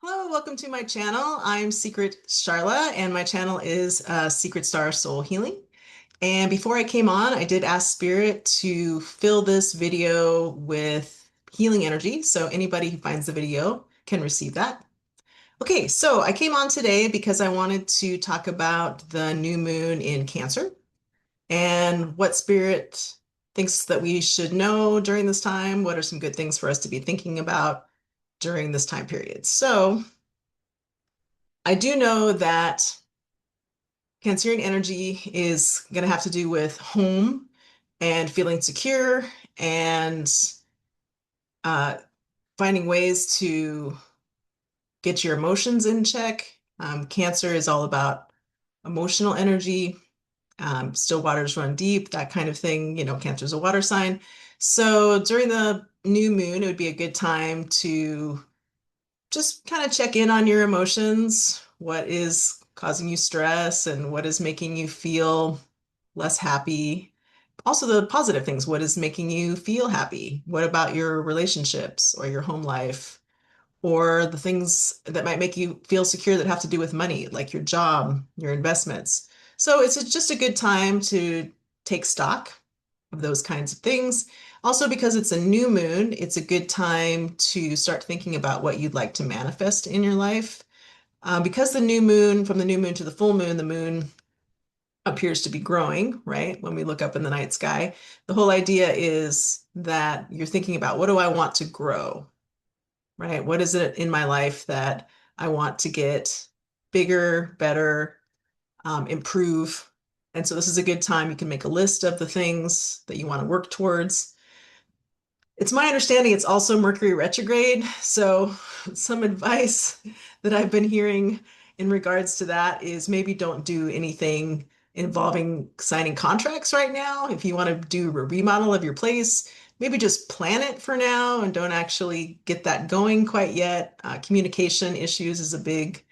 Hello, welcome to my channel. I'm Secret Sharla, and my channel is Secret Star Soul Healing. And before I came on, I did ask Spirit to fill this video with healing energy, so anybody who finds the video can receive that. Okay, so I came on today because I wanted to talk about the new moon in Cancer and what Spirit thinks that we should know during this time. What are some good things for us to be thinking about during this time period? So, I do know that Cancerian energy is going to have to do with home and feeling secure and uh, finding ways to get your emotions in check. Cancer is all about emotional energy, still waters run deep, that kind of thing. You know, Cancer is a water sign. So during the new moon, it would be a good time to just kind of check in on your emotions. What is causing you stress and what is making you feel less happy? Also, the positive things. What is making you feel happy? What about your relationships or your home life? Or the things that might make you feel secure that have to do with money, like your job, your investments. So it's just a good time to take stock of those kinds of things. Also, because it's a new moon, it's a good time to start thinking about what you'd like to manifest in your life. Because the new moon, from the new moon to the full moon, the moon appears to be growing, right? When we look up in the night sky, the whole idea is that you're thinking about what do I want to grow, right? What is it in my life that I want to get bigger, better, improve? And so this is a good time. You can make a list of the things that you want to work towards. It's my understanding it's also Mercury retrograde. So some advice that I've been hearing in regards to that is maybe don't do anything involving signing contracts right now. If you want to do a remodel of your place, maybe just plan it for now and don't actually get that going quite yet. Communication issues is a big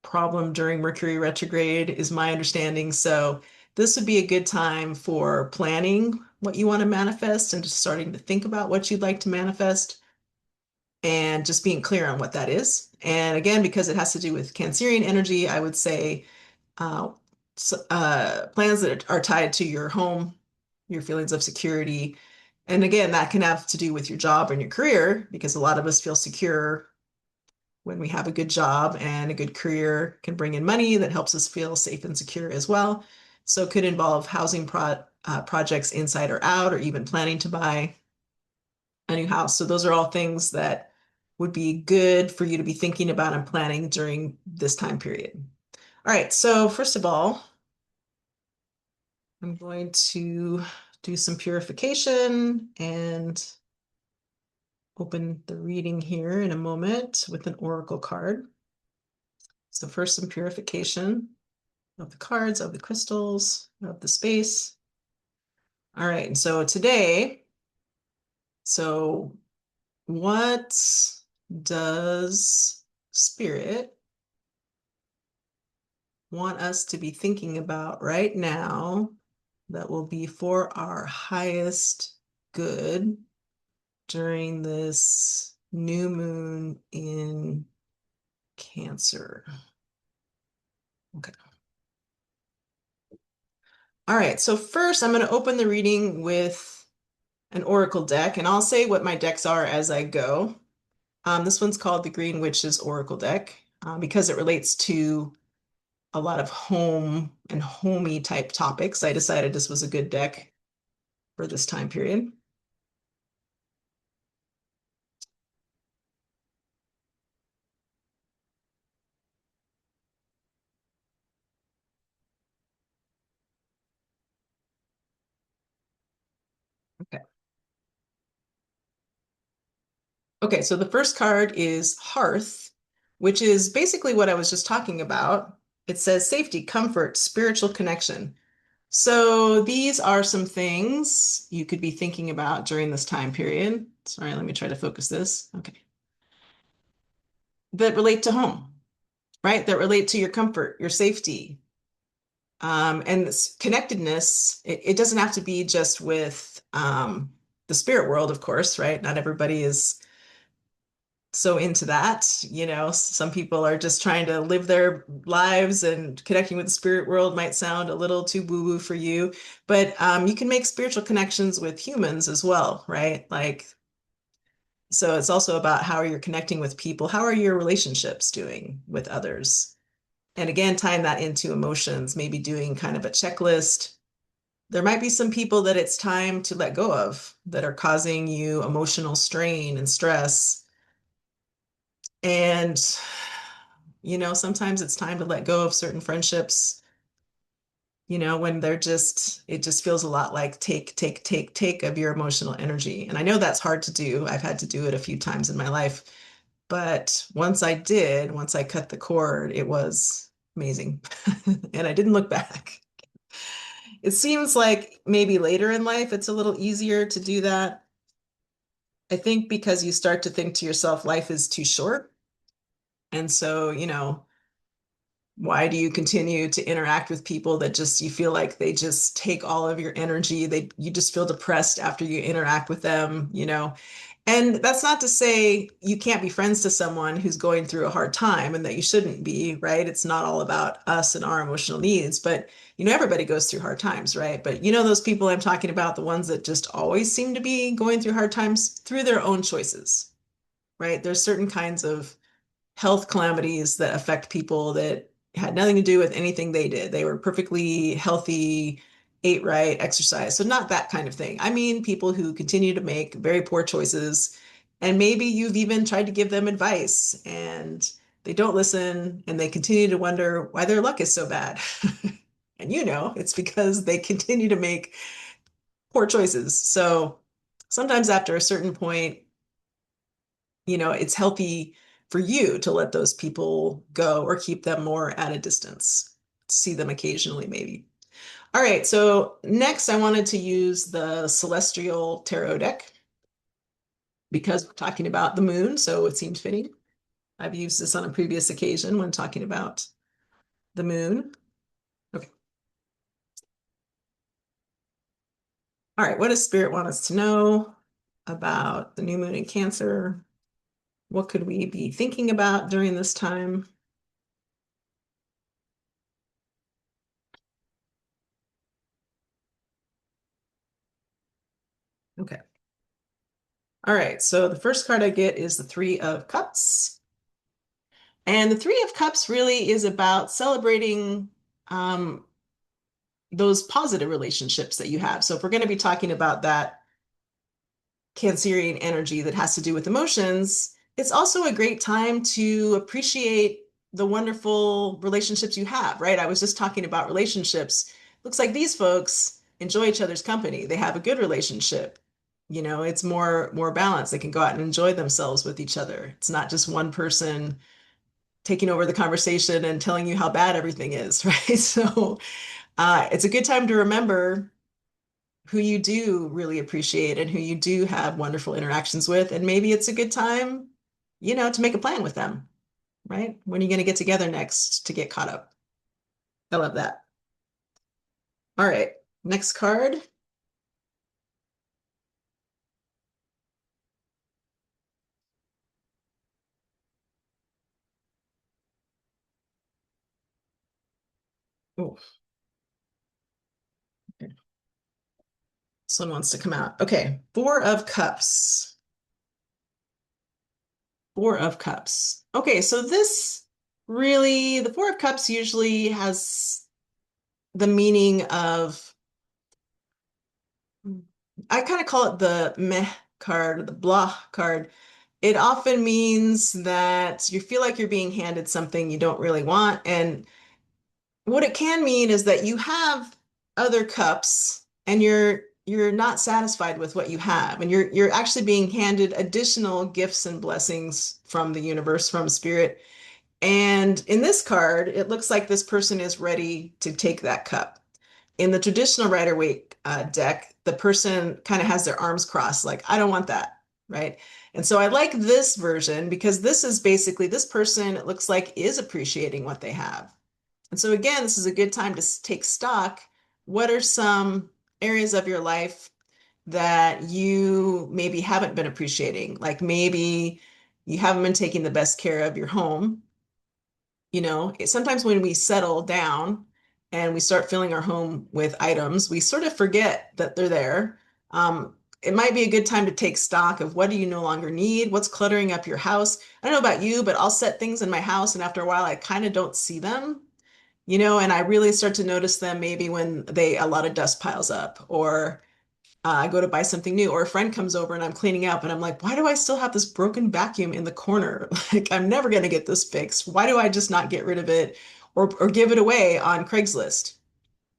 problem during Mercury retrograde, is my understanding. So this would be a good time for planning what you want to manifest and just starting to think about what you'd like to manifest and just being clear on what that is. And again, because it has to do with Cancerian energy, I would say uh, plans that are tied to your home, your feelings of security. And again, that can have to do with your job and your career because a lot of us feel secure when we have a good job, and a good career can bring in money that helps us feel safe and secure as well. So it could involve housing projects inside or out, or even planning to buy a new house. So those are all things that would be good for you to be thinking about and planning during this time period. All right, so first of all, I'm going to do some purification and open the reading here in a moment with an oracle card. So first, some purification of the cards, of the crystals, of the space. All right, and so today, so what does Spirit want us to be thinking about right now that will be for our highest good during this new moon in Cancer? Okay. All right, so first I'm going to open the reading with an oracle deck, and I'll say what my decks are as I go. This one's called the Green Witch's Oracle deck because it relates to a lot of home and homey type topics. I decided this was a good deck for this time period. Okay. Okay, so the first card is Hearth, which is basically what I was just talking about. It says safety, comfort, spiritual connection. So these are some things you could be thinking about during this time period. Sorry, let me try to focus this. Okay. That relate to home, right? That relate to your comfort, your safety. And this connectedness, it doesn't have to be just with the spirit world, of course, right? Not everybody is so into that. Some people are just trying to live their lives, and connecting with the spirit world might sound a little too woo-woo for you. But you can make spiritual connections with humans as well, right? Like, so it's also about how you're connecting with people. How are your relationships doing with others? And again, tying that into emotions, maybe doing kind of a checklist. There might be some people that it's time to let go of that are causing you emotional strain and stress. And, sometimes it's time to let go of certain friendships, when it just feels a lot like take of your emotional energy. And I know that's hard to do. I've had to do it a few times in my life. But once I cut the cord, it was amazing. And I didn't look back. It seems like maybe later in life, it's a little easier to do that. I think because you start to think to yourself, life is too short. And so, why do you continue to interact with people that just you feel like they just take all of your energy? You just feel depressed after you interact with them. And that's not to say you can't be friends to someone who's going through a hard time and that you shouldn't be, right? It's not all about us and our emotional needs, but everybody goes through hard times, right? But those people I'm talking about, the ones that just always seem to be going through hard times through their own choices, right? There's certain kinds of health calamities that affect people that had nothing to do with anything they did. They were perfectly healthy, ate right, exercise. So not that kind of thing. I mean, people who continue to make very poor choices, and maybe you've even tried to give them advice and they don't listen and they continue to wonder why their luck is so bad. And it's because they continue to make poor choices. So sometimes after a certain point, it's healthy for you to let those people go or keep them more at a distance. See them occasionally, maybe. All right, so next I wanted to use the Celestial Tarot deck because we're talking about the moon, so it seemed fitting. I've used this on a previous occasion when talking about the moon. Okay. All right, what does Spirit want us to know about the new moon in Cancer? What could we be thinking about during this time? Okay. All right, so the first card I get is the Three of Cups. And the Three of Cups really is about celebrating um, those positive relationships that you have. So if we're going to be talking about that Cancerian energy that has to do with emotions, it's also a great time to appreciate the wonderful relationships you have, right? I was just talking about relationships. Looks like these folks enjoy each other's company. They have a good relationship. It's more balanced. They can go out and enjoy themselves with each other. It's not just one person taking over the conversation and telling you how bad everything is, right? So it's a good time to remember who you do really appreciate and who you do have wonderful interactions with. And maybe it's a good time, to make a plan with them, right? When are you going to get together next to get caught up? I love that. All right, next card. Oh, okay. This one wants to come out. Okay, Four of Cups. Four of Cups. Okay, so the Four of Cups usually has the meaning of, I kind of call it the meh card, or the blah card. It often means that you feel like you're being handed something you don't really want. And what it can mean is that you have other cups and you're not satisfied with what you have. And you're actually being handed additional gifts and blessings from the universe, from spirit. And in this card, it looks like this person is ready to take that cup. In the traditional Rider-Waite deck, the person kind of has their arms crossed, like, I don't want that, right? And so I like this version because this is basically this person, it looks like, is appreciating what they have. And so again, this is a good time to take stock. What are some areas of your life that you maybe haven't been appreciating? Like maybe you haven't been taking the best care of your home. Sometimes when we settle down and we start filling our home with items, we sort of forget that they're there. It might be a good time to take stock of what do you no longer need, what's cluttering up your house. I don't know about you, but I'll set things in my house, and after a while, I kind of don't see them, and I really start to notice them maybe when a lot of dust piles up, or I go to buy something new, or a friend comes over and I'm cleaning up and I'm like, why do I still have this broken vacuum in the corner? Like, I'm never going to get this fixed. Why do I just not get rid of it or give it away on Craigslist,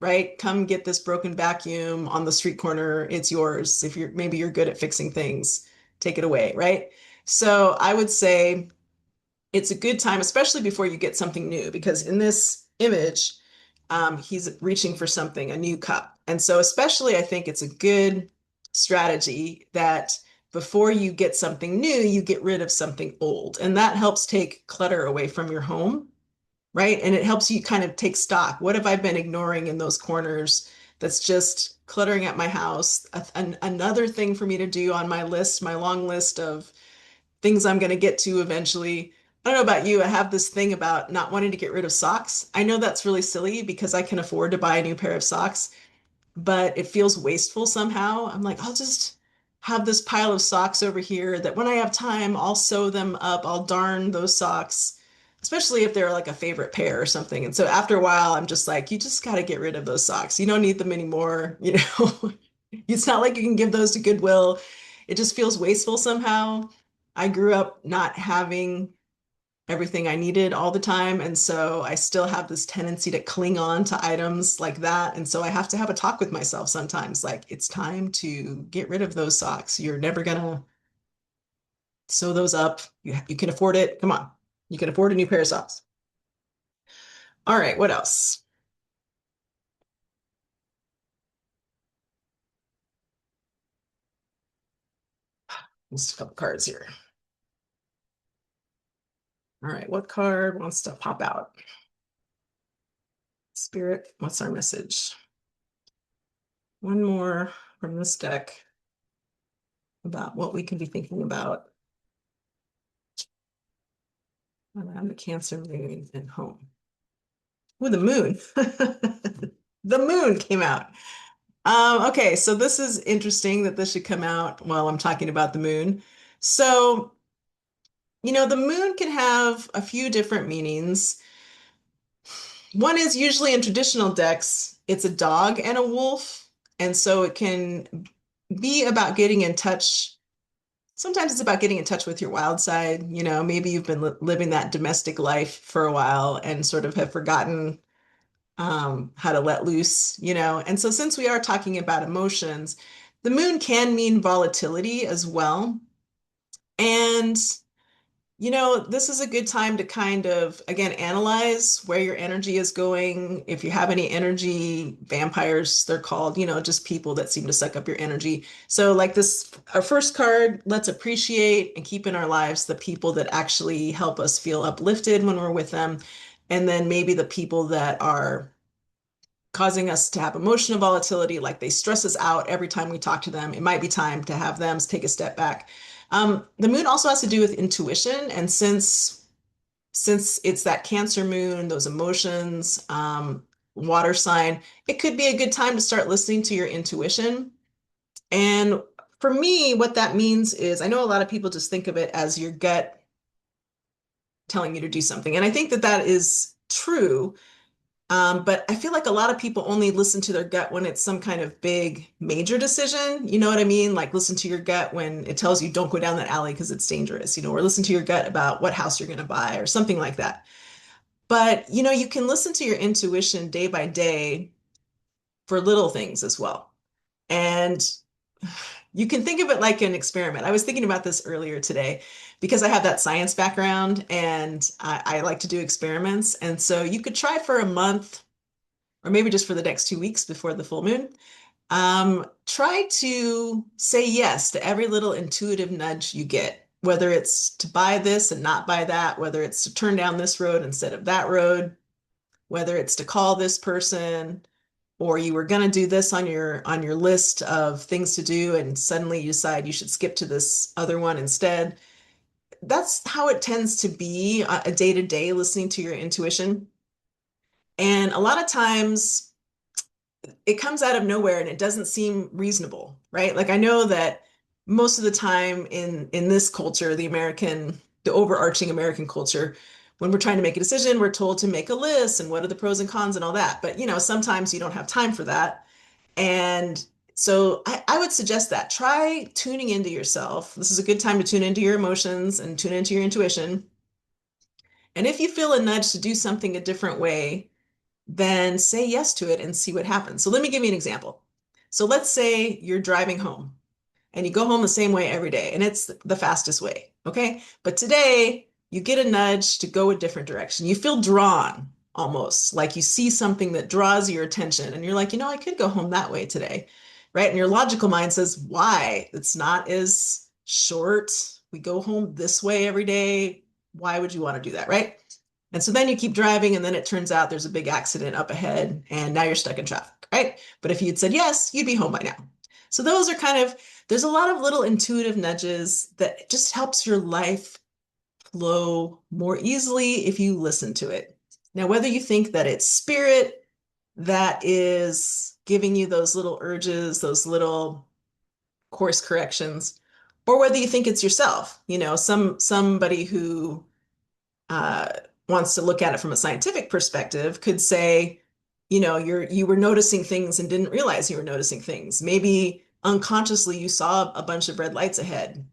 right? Come get this broken vacuum on the street corner. It's yours. If maybe you're good at fixing things, take it away, right? So I would say it's a good time, especially before you get something new, because in this image, he's reaching for something, a new cup. And so, especially, I think it's a good strategy that before you get something new, you get rid of something old. And that helps take clutter away from your home, right? And it helps you kind of take stock. What have I been ignoring in those corners that's just cluttering at my house? Another thing for me to do on my list, my long list of things I'm going to get to eventually. I don't know about you. I have this thing about not wanting to get rid of socks. I know that's really silly because I can afford to buy a new pair of socks, but it feels wasteful somehow. I'm like, I'll just have this pile of socks over here that when I have time, I'll sew them up, I'll darn those socks, especially if they're like a favorite pair or something. And so after a while, I'm just like, you just got to get rid of those socks. You don't need them anymore. It's not like you can give those to Goodwill. It just feels wasteful somehow. I grew up not having everything I needed all the time. And so I still have this tendency to cling on to items like that. And so I have to have a talk with myself sometimes, like, it's time to get rid of those socks. You're never gonna sew those up. You can afford it. Come on. You can afford a new pair of socks. All right, what else? Just a couple cards here. All right, what card wants to pop out? Spirit, what's our message? One more from this deck about what we can be thinking about around the Cancer moon and home. Oh, the moon. The moon came out. Okay, so this is interesting that this should come out while I'm talking about the moon. So, the moon can have a few different meanings. One is usually in traditional decks, it's a dog and a wolf. And so it can be about getting in touch. Sometimes it's about getting in touch with your wild side. Maybe you've been living that domestic life for a while and sort of have forgotten how to let loose. And so since we are talking about emotions, the moon can mean volatility as well. And, this is a good time to kind of, again, analyze where your energy is going. If you have any energy vampires, they're called, just people that seem to suck up your energy. So, like this, our first card, let's appreciate and keep in our lives the people that actually help us feel uplifted when we're with them. And then maybe the people that are causing us to have emotional volatility, like they stress us out every time we talk to them. It might be time to have them take a step back. The moon also has to do with intuition, and since it's that Cancer moon, those emotions, water sign, it could be a good time to start listening to your intuition. And for me, what that means is, I know a lot of people just think of it as your gut telling you to do something, and I think that that is true. But I feel like a lot of people only listen to their gut when it's some kind of big major decision. You know what I mean? Like, listen to your gut when it tells you don't go down that alley because it's dangerous, or listen to your gut about what house you're going to buy or something like that. But, you can listen to your intuition day by day for little things as well. And you can think of it like an experiment. I was thinking about this earlier today because I have that science background and I like to do experiments. And so you could try for a month or maybe just for the next 2 weeks before the full moon. Try to say yes to every little intuitive nudge you get, whether it's to buy this and not buy that, whether it's to turn down this road instead of that road, whether it's to call this person, or you were going to do this on your list of things to do and suddenly you decide you should skip to this other one instead. that's how it tends to be a day to day listening to your intuition. And a lot of times it comes out of nowhere and it doesn't seem reasonable, right? Like I know that most of the time in this culture, the overarching American culture, when we're trying to make a decision, we're told to make a list and what are the pros and cons and all that. But sometimes you don't have time for that. And so I would suggest that try tuning into yourself. This is a good time to tune into your emotions and tune into your intuition. And if you feel a nudge to do something a different way, then say yes to it and see what happens. So let me give you an example. So let's say you're driving home and you go home the same way every day, and it's the fastest way. Okay. But today you get a nudge to go a different direction. You feel drawn almost like you see something that draws your attention, and you're like, I could go home that way today. Right. And your logical mind says, why? It's not as short. We go home this way every day. Why would you want to do that? Right. And so then you keep driving, and then it turns out there's a big accident up ahead, and now you're stuck in traffic, right? But if you'd said yes, you'd be home by now. So those are there's a lot of little intuitive nudges that just helps your life flow more easily if you listen to it. Now, whether you think that it's spirit that is giving you those little urges, those little course corrections, or whether you think it's yourself, somebody who uh, wants to look at it from a scientific perspective could say, you were noticing things and didn't realize you were noticing things. Maybe unconsciously you saw a bunch of red lights ahead.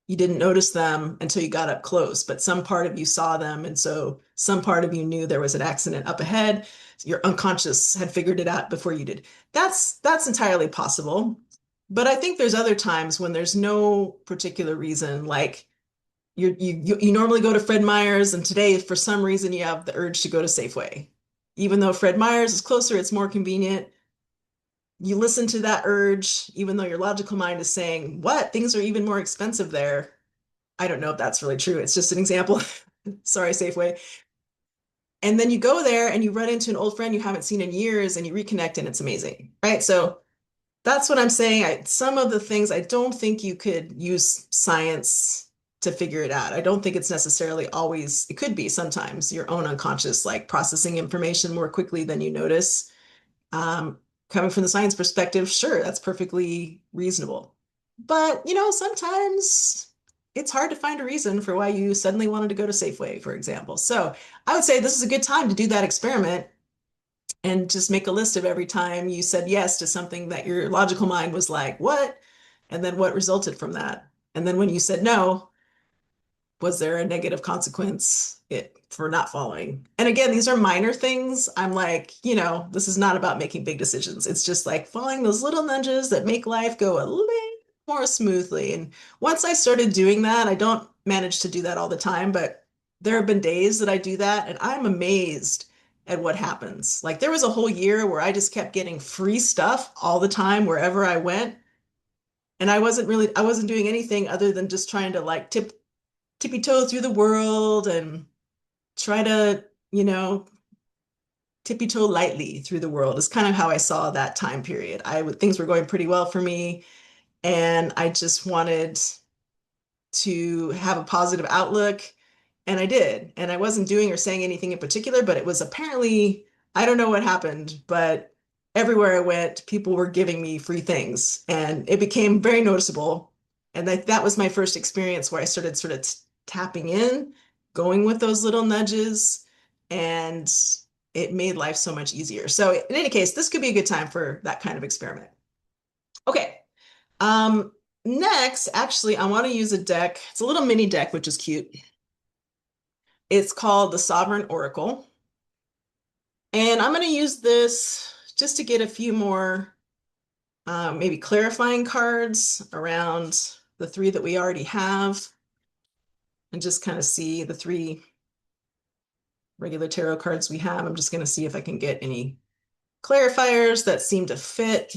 You didn't notice them until you got up close, but some part of you saw them, and so some part of you knew there was an accident up ahead. Your unconscious had figured it out before you did. That's entirely possible. But I think there's other times when there's no particular reason, like you normally go to Fred Meyer's, and today, for some reason, you have the urge to go to Safeway. Even though Fred Meyer's is closer, it's more convenient. You listen to that urge, even though your logical mind is saying, what? Things are even more expensive there. I don't know if that's really true. It's just an example. Sorry, Safeway. And then you go there and you run into an old friend you haven't seen in years, and you reconnect, and it's amazing, right? So that's what I'm saying. Some of the things I don't think you could use science to figure it out. I don't think it's necessarily always, it could be sometimes your own unconscious, like processing information more quickly than you notice. Um, Coming from the science perspective, sure, that's perfectly reasonable. But, sometimes it's hard to find a reason for why you suddenly wanted to go to Safeway, for example. So I would say this is a good time to do that experiment and just make a list of every time you said yes to something that your logical mind was like, what? And then what resulted from that? And then when you said no, was there a negative consequence for not following? And again, these are minor things. I'm like, this is not about making big decisions. It's just like following those little nudges that make life go a little more smoothly. And once I started doing that, I don't manage to do that all the time, but there have been days that I do that, and I'm amazed at what happens. Like there was a whole year where I just kept getting free stuff all the time wherever I went. And I wasn't doing anything other than just trying to like tippy toe through the world and try to, tippy toe lightly through the world is kind of how I saw that time period. Things were going pretty well for me, and I just wanted to have a positive outlook, and I did. And I wasn't doing or saying anything in particular, but it was apparently, I don't know what happened, but everywhere I went, people were giving me free things, and it became very noticeable. And that was my first experience where I started sort of tapping in, going with those little nudges, and it made life so much easier. So in any case, this could be a good time for that kind of experiment. Okay. Um, Next, actually, I want to use a deck. It's a little mini deck, which is cute. It's called the Sovereign Oracle. And I'm going to use this just to get a few more maybe clarifying cards around the three that we already have, and just kind of see the three regular tarot cards we have. I'm just going to see if I can get any clarifiers that seem to fit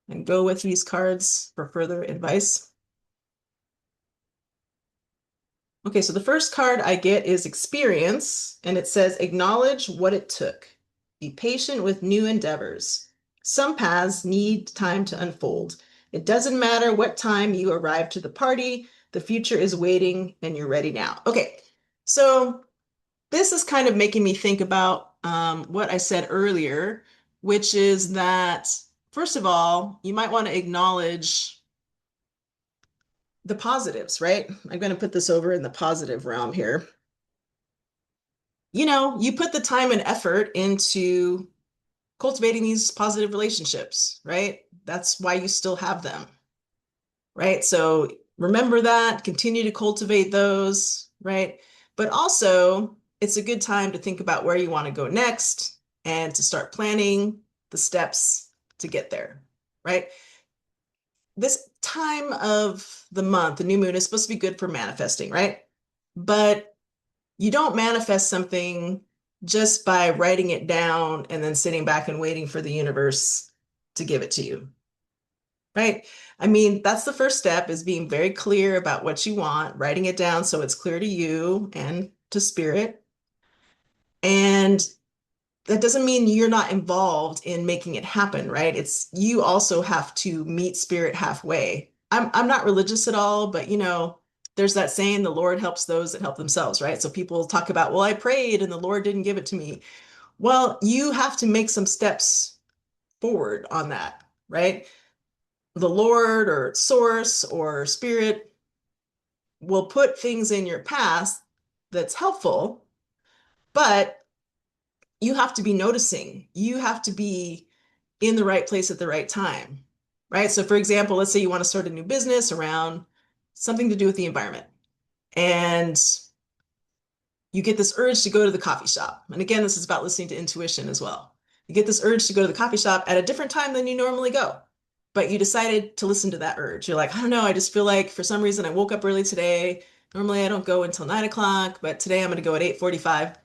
and go with these cards for further advice. Okay, so the first card I get is experience, and it says, acknowledge what it took. Be patient with new endeavors. Some paths need time to unfold. It doesn't matter what time you arrive to the party, The future is waiting and you're ready now. Okay, so this is kind of making me think about what I said earlier, which is that, first of all, you might want to acknowledge the positives, right? I'm going to put this over in the positive realm here. You put the time and effort into cultivating these positive relationships, right? That's why you still have them, right? So remember that, continue to cultivate those, right? But also, it's a good time to think about where you want to go next and to start planning the steps to get there, right? This time of the month, the new moon, is supposed to be good for manifesting, right? But you don't manifest something just by writing it down and then sitting back and waiting for the universe to give it to you, right? I mean, that's the first step, is being very clear about what you want, writing it down so it's clear to you and to spirit. And that doesn't mean you're not involved in making it happen, right? It's you also have to meet spirit halfway. I'm not religious at all, but there's that saying, the Lord helps those that help themselves, right? So people talk about, well, I prayed and the Lord didn't give it to me. Well, you have to make some steps forward on that, right? The Lord or source or spirit will put things in your past that's helpful, but you have to be noticing. You have to be in the right place at the right time, right? So, for example, let's say you want to start a new business around something to do with the environment, and you get this urge to go to the coffee shop. And again, this is about listening to intuition as well. You get this urge to go to the coffee shop at a different time than you normally go, but you decided to listen to that urge. You're like, I don't know, I just feel like for some reason I woke up early today. Normally I don't go until 9 o'clock, but today I'm going to go at 8:45.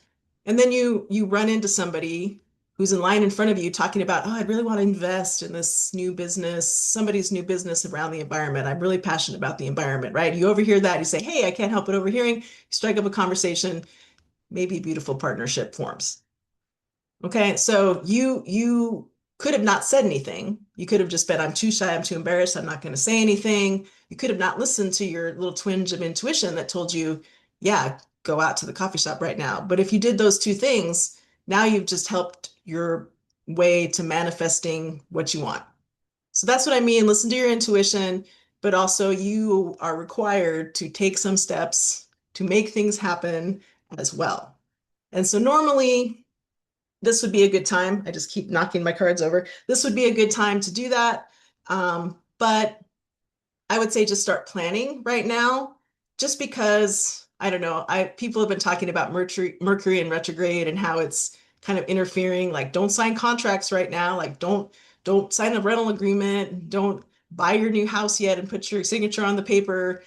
And then you run into somebody who's in line in front of you talking about, oh, I really want to invest in this new business, somebody's new business around the environment. I'm really passionate about the environment, right? You overhear that, you say, hey, I can't help but overhearing. You strike up a conversation, maybe a beautiful partnership forms. Okay, so you could have not said anything. You could have just been, I'm too shy, I'm too embarrassed, I'm not going to say anything. You could have not listened to your little twinge of intuition that told you, yeah, go out to the coffee shop right now. But if you did those two things, now you've just helped your way to manifesting what you want. So that's what I mean. Listen to your intuition, but also you are required to take some steps to make things happen as well. And so normally this would be a good time. I just keep knocking my cards over. This would be a good time to do that. But I would say just start planning right now, just because I don't know. People have been talking about Mercury in retrograde and how it's kind of interfering. Like, don't sign contracts right now. Like, don't sign a rental agreement. Don't buy your new house yet and put your signature on the paper.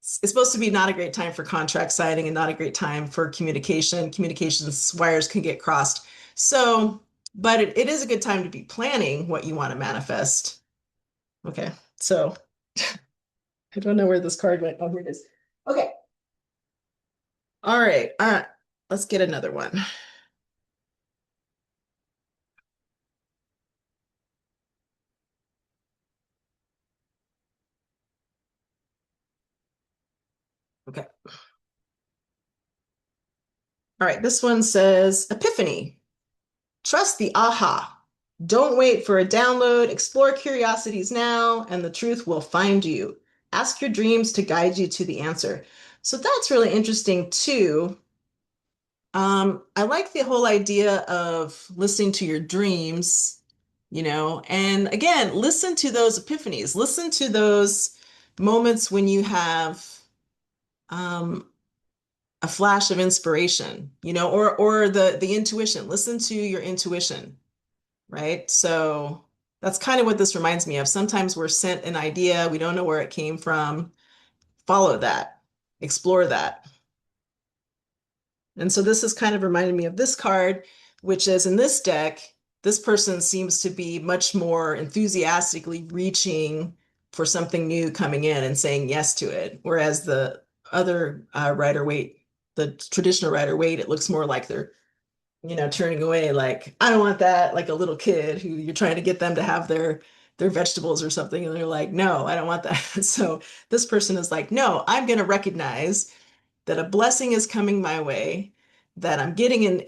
It's supposed to be not a great time for contract signing and not a great time for communication. Communications wires can get crossed. So, but it is a good time to be planning what you want to manifest. Okay, so I don't know where this card went. Oh, here it is. Okay, all right. Let's get another one. Okay, all right. This one says Epiphany. Trust the aha. Don't wait for a download. Explore curiosities now, and the truth will find you. Ask your dreams to guide you to the answer. So that's really interesting too. I like the whole idea of listening to your dreams, and again, listen to those epiphanies, listen to those moments when you have um, a flash of inspiration, or the intuition. Listen to your intuition, right? So that's kind of what this reminds me of. Sometimes we're sent an idea, we don't know where it came from. Follow that, explore that. And so this is kind of reminding me of this card, which is in this deck, this person seems to be much more enthusiastically reaching for something new coming in and saying yes to it. Whereas the other Rider-Waite, the traditional Rider-Waite, it looks more like they're, turning away, like, I don't want that, like a little kid who you're trying to get them to have their their vegetables or something, and they're like, no, I don't want that. So this person is like, no, I'm going to recognize that a blessing is coming my way, that I'm getting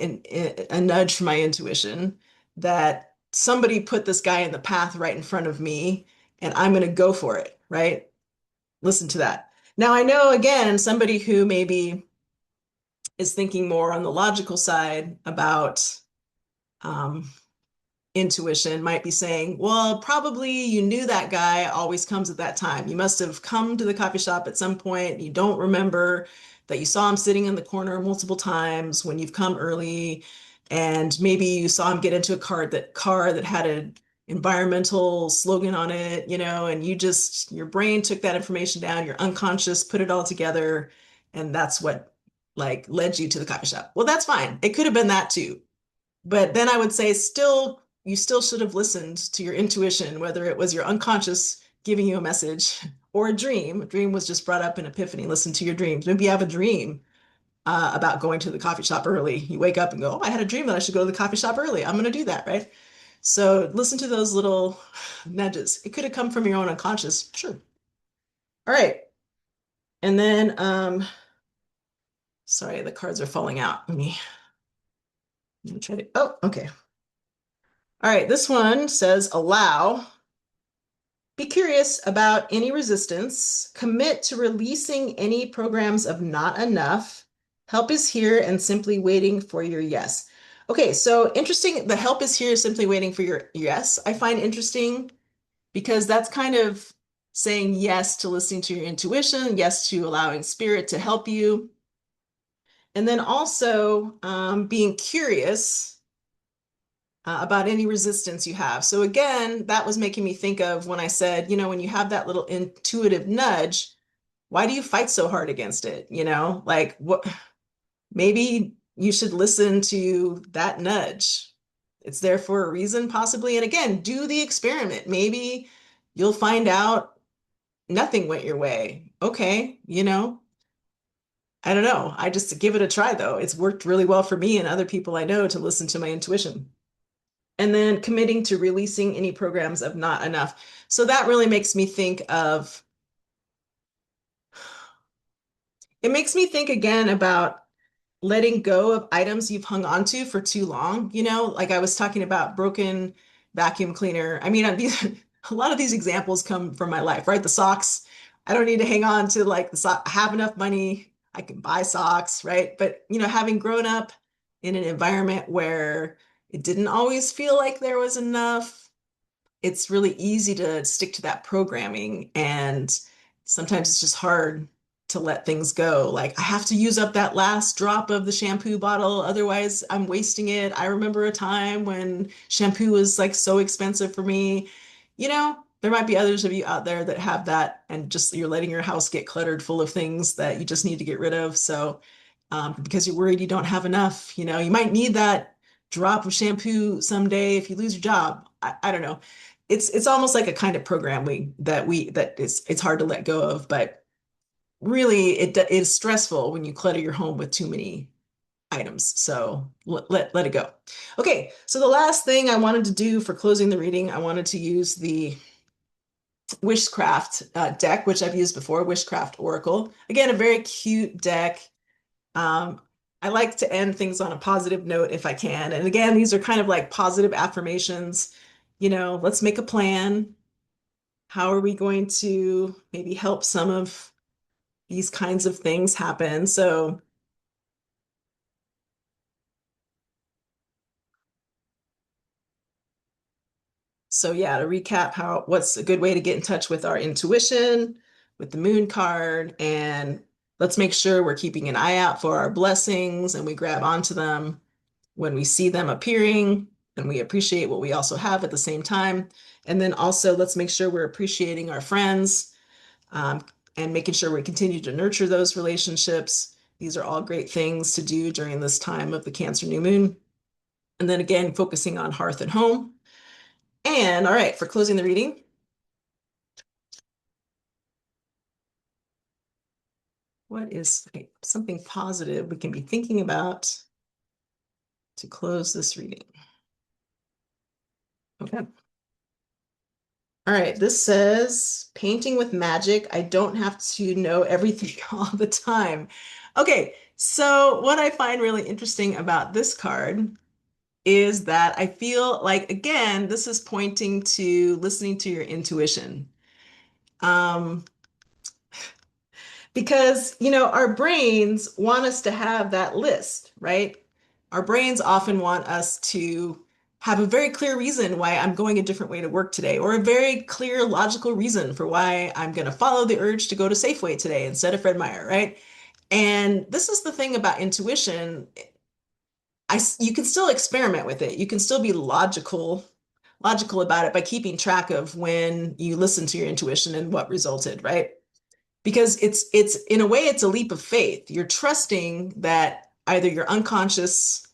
a nudge from my intuition, that somebody put this guy in the path right in front of me, and I'm going to go for it, right? Listen to that. Now, I know, again, somebody who maybe is thinking more on the logical side about um, intuition might be saying, well, probably you knew that guy always comes at that time. You must have come to the coffee shop at some point. You don't remember that you saw him sitting in the corner multiple times when you've come early. And maybe you saw him get into a car that had an environmental slogan on it, and your brain took that information down, your unconscious put it all together, and that's what like led you to the coffee shop. Well, that's fine. It could have been that too. But then I would say you still should have listened to your intuition, whether it was your unconscious giving you a message or a dream. A dream was just brought up in epiphany. Listen to your dreams. Maybe you have a dream about going to the coffee shop early. You wake up and go, oh, I had a dream that I should go to the coffee shop early. I'm going to do that, right? So listen to those little nudges. It could have come from your own unconscious. Sure. All right. And then, sorry, the cards are falling out. Let me try to, oh, okay. All right, this one says allow. Be curious about any resistance. Commit to releasing any programs of not enough. Help is here and simply waiting for your yes. Okay, so interesting. The help is here, simply waiting for your yes. I find interesting because that's kind of saying yes to listening to your intuition, yes to allowing spirit to help you. And then also being curious about any resistance you have. So again, that was making me think of when I said, when you have that little intuitive nudge, why do you fight so hard against it? Like what, maybe you should listen to that nudge. It's there for a reason, possibly. And again, do the experiment. Maybe you'll find out nothing went your way. Okay, I don't know. I just give it a try though. It's worked really well for me and other people I know to listen to my intuition. And then committing to releasing any programs of not enough. So that really makes me think of, it makes me think again about letting go of items you've hung on to for too long. Like I was talking about broken vacuum cleaner. I mean, these, a lot of these examples come from my life, right? The socks, I don't need to hang on to like the sock. I have enough money, I can buy socks, right? But, having grown up in an environment where it didn't always feel like there was enough, it's really easy to stick to that programming. And sometimes it's just hard to let things go. Like, I have to use up that last drop of the shampoo bottle, otherwise, I'm wasting it. I remember a time when shampoo was like so expensive for me. There might be others of you out there that have that, and just you're letting your house get cluttered full of things that you just need to get rid of. So, because you're worried you don't have enough, you might need that drop of shampoo someday if you lose your job. I don't know. It's almost like a kind of program that it's hard to let go of, but really it is stressful when you clutter your home with too many items. So let it go. Okay, so the last thing I wanted to do for closing the reading, I wanted to use the Wishcraft deck, which I've used before, Wishcraft Oracle. Again, a very cute deck. Um, I like to end things on a positive note if I can. And again, these are kind of like positive affirmations. Let's make a plan. How are we going to maybe help some of these kinds of things happen? So yeah, to recap, what's a good way to get in touch with our intuition, with the moon card, and let's make sure we're keeping an eye out for our blessings and we grab onto them when we see them appearing, and we appreciate what we also have at the same time. And then also let's make sure we're appreciating our friends, um, and making sure we continue to nurture those relationships. These are all great things to do during this time of the Cancer new moon. And then again, focusing on hearth and home. And all right, for closing the reading, what is something positive we can be thinking about to close this reading? Okay. All right, this says painting with magic. I don't have to know everything all the time. Okay, so what I find really interesting about this card is that I feel like, again, this is pointing to listening to your intuition. Um, because, our brains want us to have that list, right? Our brains often want us to have a very clear reason why I'm going a different way to work today, or a very clear logical reason for why I'm going to follow the urge to go to Safeway today instead of Fred Meyer, right? And this is the thing about intuition. You can still experiment with it. You can still be logical about it by keeping track of when you listen to your intuition and what resulted, right? Because it's in a way it's a leap of faith. You're trusting that either your unconscious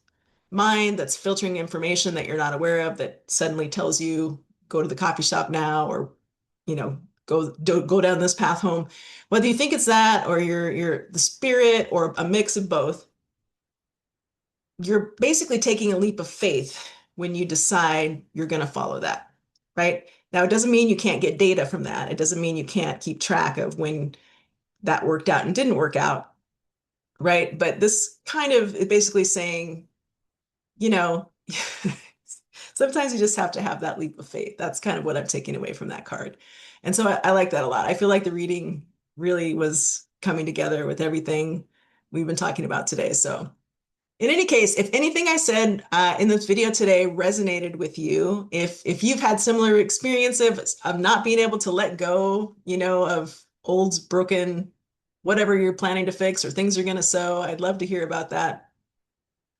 mind that's filtering information that you're not aware of that suddenly tells you go to the coffee shop now, or you know go down this path home, whether you think it's that or you're the spirit or a mix of both. You're basically taking a leap of faith when you decide you're going to follow that, right? Now, it doesn't mean you can't get data from that. It doesn't mean you can't keep track of when that worked out and didn't work out, right? But this kind of is basically saying, you know, sometimes you just have to have that leap of faith. That's kind of what I'm taking away from that card. And so I like that a lot. I feel like the reading really was coming together with everything we've been talking about today. So in any case, if anything I said in this video today resonated with you, if you've had similar experiences of not being able to let go, of old broken whatever you're planning to fix or things you're going to sow, I'd love to hear about that.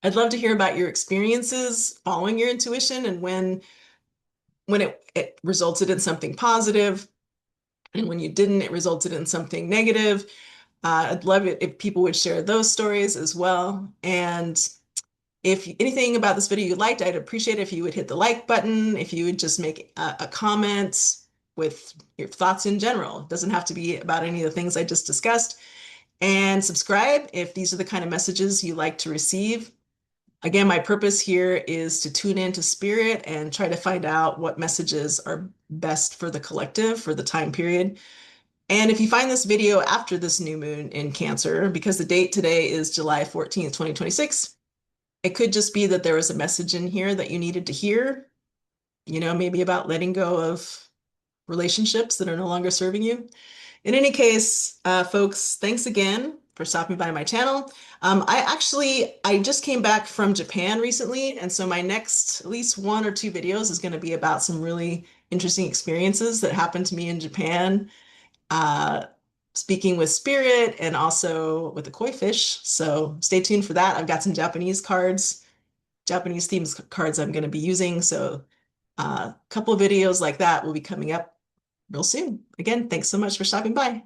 I'd love to hear about your experiences following your intuition and when it resulted in something positive, and when you didn't, it resulted in something negative. I'd love it if people would share those stories as well. And if anything about this video you liked, I'd appreciate it if you would hit the like button, if you would just make a comment with your thoughts in general. It doesn't have to be about any of the things I just discussed. And subscribe if these are the kind of messages you like to receive. Again, my purpose here is to tune into spirit and try to find out what messages are best for the collective for the time period. And if you find this video after this new moon in Cancer, because the date today is July 14th, 2026, it could just be that there was a message in here that you needed to hear, maybe about letting go of relationships that are no longer serving you. In any case, folks, thanks again for stopping by my channel. I just came back from Japan recently, and so my next at least one or two videos is going to be about some really interesting experiences that happened to me in Japan, uh, speaking with spirit and also with the koi fish. So stay tuned for that. I've got some Japanese themes cards I'm going to be using. So a couple of videos like that will be coming up real soon. Again, thanks so much for stopping by.